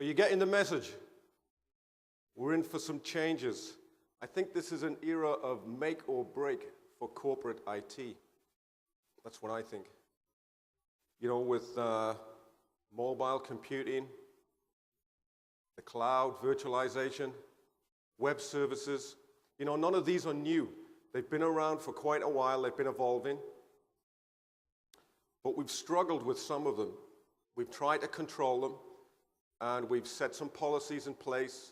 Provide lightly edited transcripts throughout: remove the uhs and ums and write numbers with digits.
Are you getting the message? We're in for some changes. I think this is an era of make or break for corporate IT. That's what I think. You know, with mobile computing, the cloud, virtualization, web services, you know, none of these are new. They've been around for quite a while. They've been evolving. But we've struggled with some of them. We've tried to control them, and we've set some policies in place,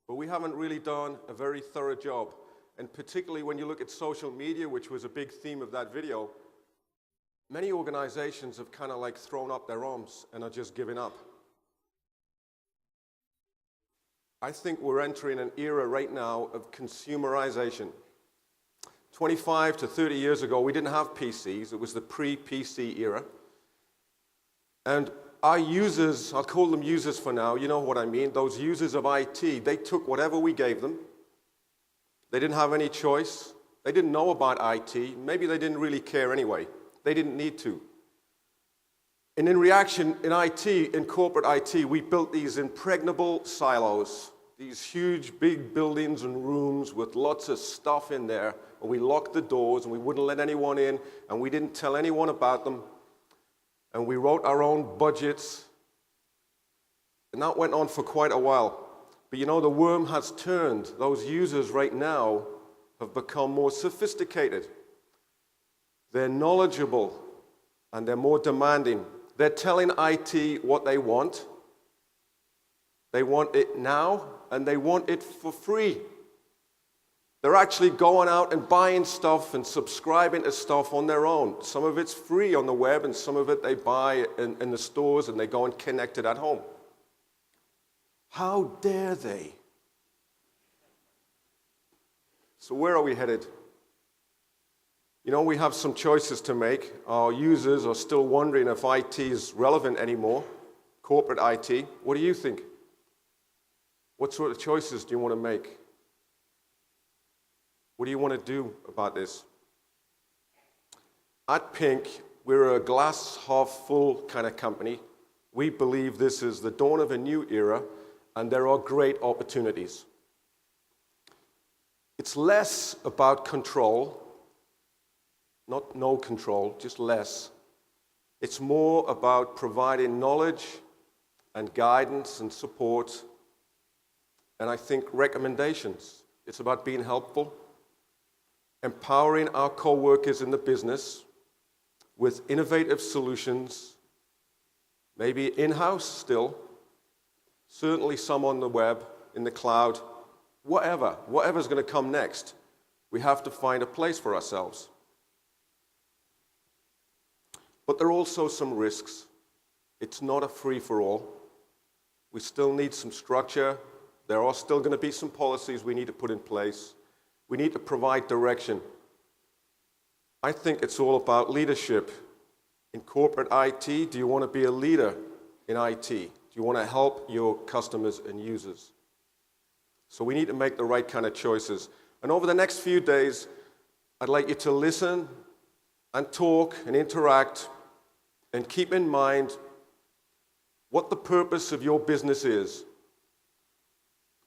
but we haven't really done a very thorough job. And particularly when you look at social media, which was a big theme of that video, many organizations have kind of like thrown up their arms and are just giving up. I think we're entering an era right now of consumerization. 25 to 30 years ago, we didn't have PCs. It was the pre-PC era. And our users, I'll call them users for now, you know what I mean, those users of IT, they took whatever we gave them. They didn't have any choice. They didn't know about IT. Maybe they didn't really care anyway. They didn't need to. And in reaction, in IT, in corporate IT, we built these impregnable silos, these huge, big buildings and rooms with lots of stuff in there, and we locked the doors, and we wouldn't let anyone in, and we didn't tell anyone about them, and we wrote our own budgets, and that went on for quite a while. But you know, the worm has turned. Those users right now have become more sophisticated. They're knowledgeable, and they're more demanding. They're telling IT what they want. They want it now, and they want it for free. They're actually going out and buying stuff and subscribing to stuff on their own. Some of it's free on the web, and some of it they buy in the stores, and they go and connect it at home. How dare they? So where are we headed? You know, we have some choices to make. Our users are still wondering if IT is relevant anymore, corporate IT. What do you think? What sort of choices do you want to make? What do you want to do about this? At Pink, we're a glass half full kind of company. We believe this is the dawn of a new era, and there are great opportunities. It's less about control, not no control, just less. It's more about providing knowledge and guidance and support, and I think recommendations. It's about being helpful, empowering our co-workers in the business with innovative solutions, maybe in-house still, certainly some on the web, in the cloud, whatever's going to come next. We have to find a place for ourselves. But there are also some risks. It's not a free-for-all. We still need some structure. There are still going to be some policies we need to put in place. We need to provide direction. I think it's all about leadership. In corporate IT, do you want to be a leader in IT? Do you want to help your customers and users? So we need to make the right kind of choices. And over the next few days, I'd like you to listen and talk and interact and keep in mind what the purpose of your business is.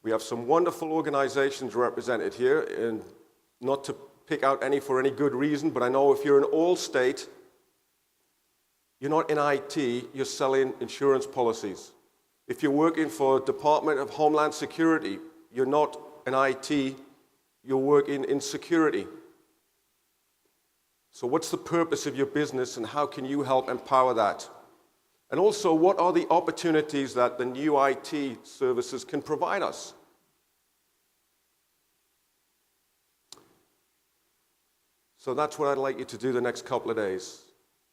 We have some wonderful organizations represented here, and not to pick out any for any good reason, but I know if you're in Allstate, you're not in IT, you're selling insurance policies. If you're working for Department of Homeland Security, you're not in IT, you're working in security. So what's the purpose of your business, and how can you help empower that? And also, what are the opportunities that the new IT services can provide us? So that's what I'd like you to do the next couple of days.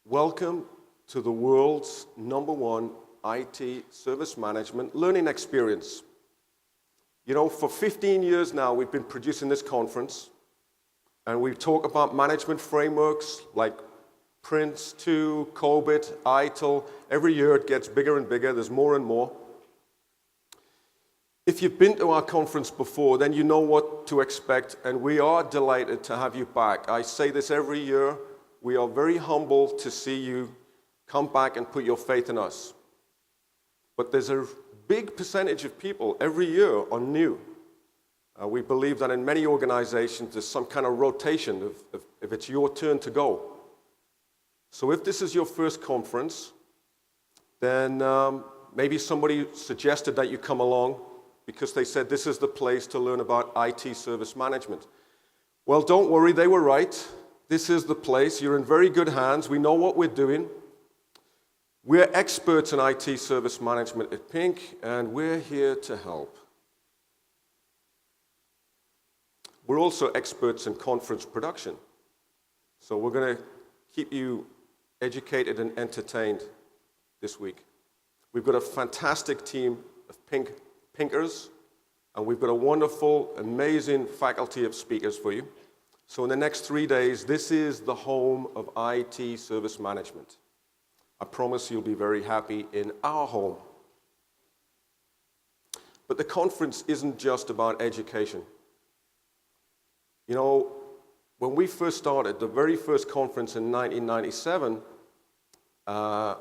Welcome to the world's #1 IT service management learning experience. You know, for 15 years now, we've been producing this conference, and we talk about management frameworks like Prince2, COBIT, ITIL. Every year it gets bigger and bigger. There's more and more. If you've been to our conference before, then you know what to expect, and we are delighted to have you back. I say this every year. We are very humbled to see you come back and put your faith in us. But there's a big percentage of people every year are new. We believe that in many organizations there's some kind of rotation of if it's your turn to go. So if this is your first conference, then maybe somebody suggested that you come along because they said this is the place to learn about IT service management. Well, don't worry, they were right. This is the place. You're in very good hands. We know what we're doing. We're experts in IT service management at Pink, and we're here to help. We're also experts in conference production. So we're going to keep you educated and entertained this week. We've got a fantastic team of Pinkers, and we've got a wonderful, amazing faculty of speakers for you. So in the next 3 days, this is the home of IT service management. I promise you'll be very happy in our home. But the conference isn't just about education. You know, when we first started, the very first conference in 1997, I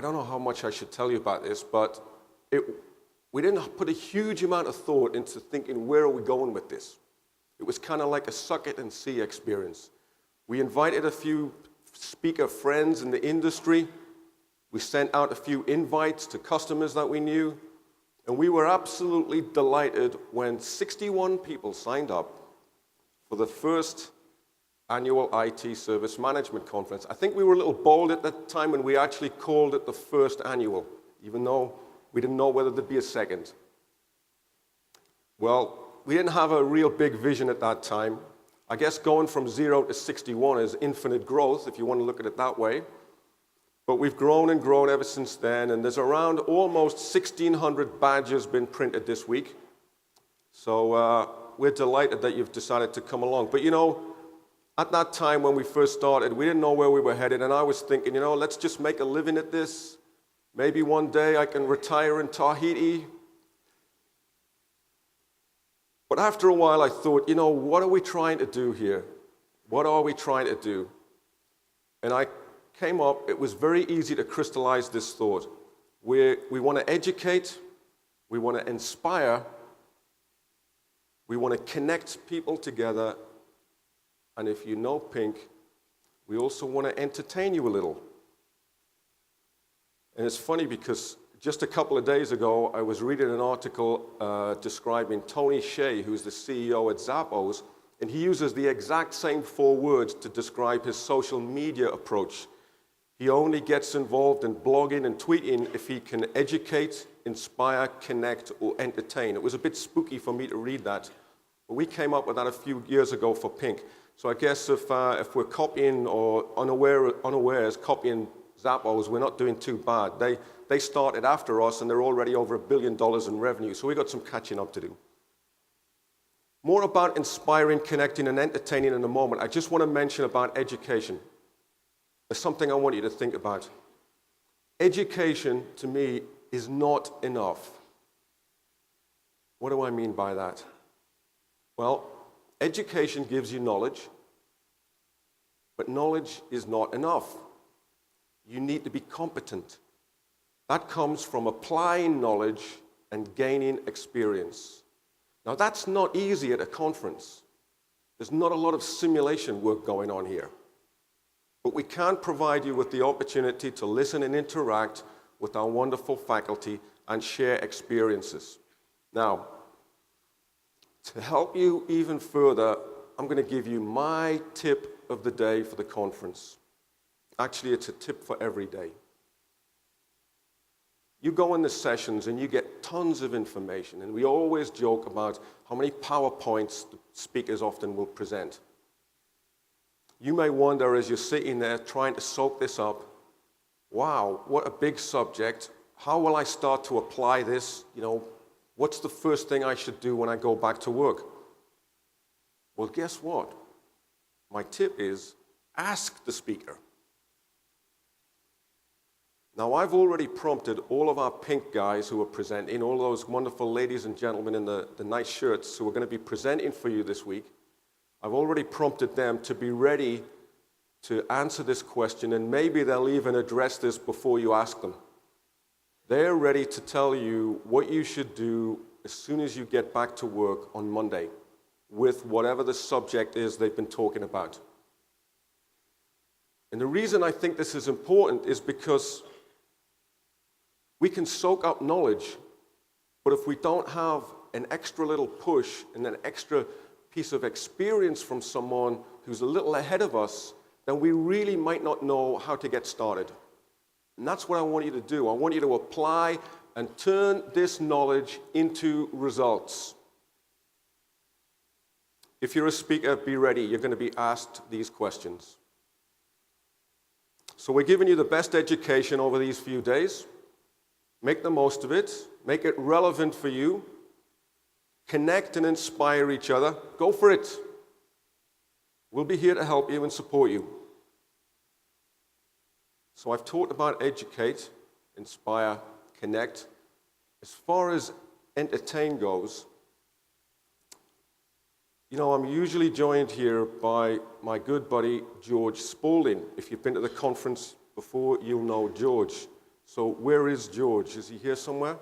don't know how much I should tell you about this, but we didn't put a huge amount of thought into thinking, where are we going with this? It was kind of like a suck it and see experience. We invited a few speaker friends in the industry. We sent out a few invites to customers that we knew. And we were absolutely delighted when 61 people signed up for the first annual IT Service Management Conference. I think we were a little bold at that time when we actually called it the first annual, even though we didn't know whether there'd be a second. Well, we didn't have a real big vision at that time. I guess going from 0 to 61 is infinite growth, if you want to look at it that way. But we've grown and grown ever since then, and there's around almost 1,600 badges been printed this week. So we're delighted that you've decided to come along. But you know, at that time when we first started, we didn't know where we were headed, and I was thinking, you know, let's just make a living at this. Maybe one day I can retire in Tahiti. But after a while I thought, you know, what are we trying to do here? What are we trying to do? And I came up, it was very easy to crystallize this thought. We want to educate, we want to inspire, we want to connect people together, and if you know Pink, we also want to entertain you a little. And it's funny because just a couple of days ago, I was reading an article describing Tony Hsieh, who's the CEO at Zappos, and he uses the exact same 4 words to describe his social media approach. He only gets involved in blogging and tweeting if he can educate, inspire, connect, or entertain. It was a bit spooky for me to read that, but we came up with that a few years ago for Pink. So I guess if we're copying or unawares copying Zappos, we're not doing too bad. They started after us, and they're already over $1 billion in revenue, so we got some catching up to do. More about inspiring, connecting, and entertaining in a moment. I just want to mention about education. There's something I want you to think about. Education, to me, is not enough. What do I mean by that? Well, education gives you knowledge, but knowledge is not enough. You need to be competent. That comes from applying knowledge and gaining experience. Now, that's not easy at a conference. There's not a lot of simulation work going on here. But we can provide you with the opportunity to listen and interact with our wonderful faculty and share experiences. Now, to help you even further, I'm going to give you my tip of the day for the conference. Actually, it's a tip for every day. You go in the sessions and you get tons of information, and we always joke about how many PowerPoints the speakers often will present. You may wonder as you're sitting there trying to soak this up, wow, what a big subject. How will I start to apply this? You know, what's the first thing I should do when I go back to work? Well, guess what? My tip is ask the speaker. Now, I've already prompted all of our Pink guys who are presenting, all those wonderful ladies and gentlemen in the nice shirts who are going to be presenting for you this week. I've already prompted them to be ready to answer this question, and maybe they'll even address this before you ask them. They're ready to tell you what you should do as soon as you get back to work on Monday with whatever the subject is they've been talking about. And the reason I think this is important is because we can soak up knowledge, but if we don't have an extra little push and an extra piece of experience from someone who's a little ahead of us, then we really might not know how to get started. And that's what I want you to do. I want you to apply and turn this knowledge into results. If you're a speaker, be ready. You're going to be asked these questions. So we're giving you the best education over these few days. Make the most of it. Make it relevant for you. Connect and inspire each other. Go for it. We'll be here to help you and support you. So I've talked about educate, inspire, connect. As far as entertain goes, I'm usually joined here by my good buddy, George Spalding. If you've been to the conference before, you'll know George. So where is George? Is he here somewhere?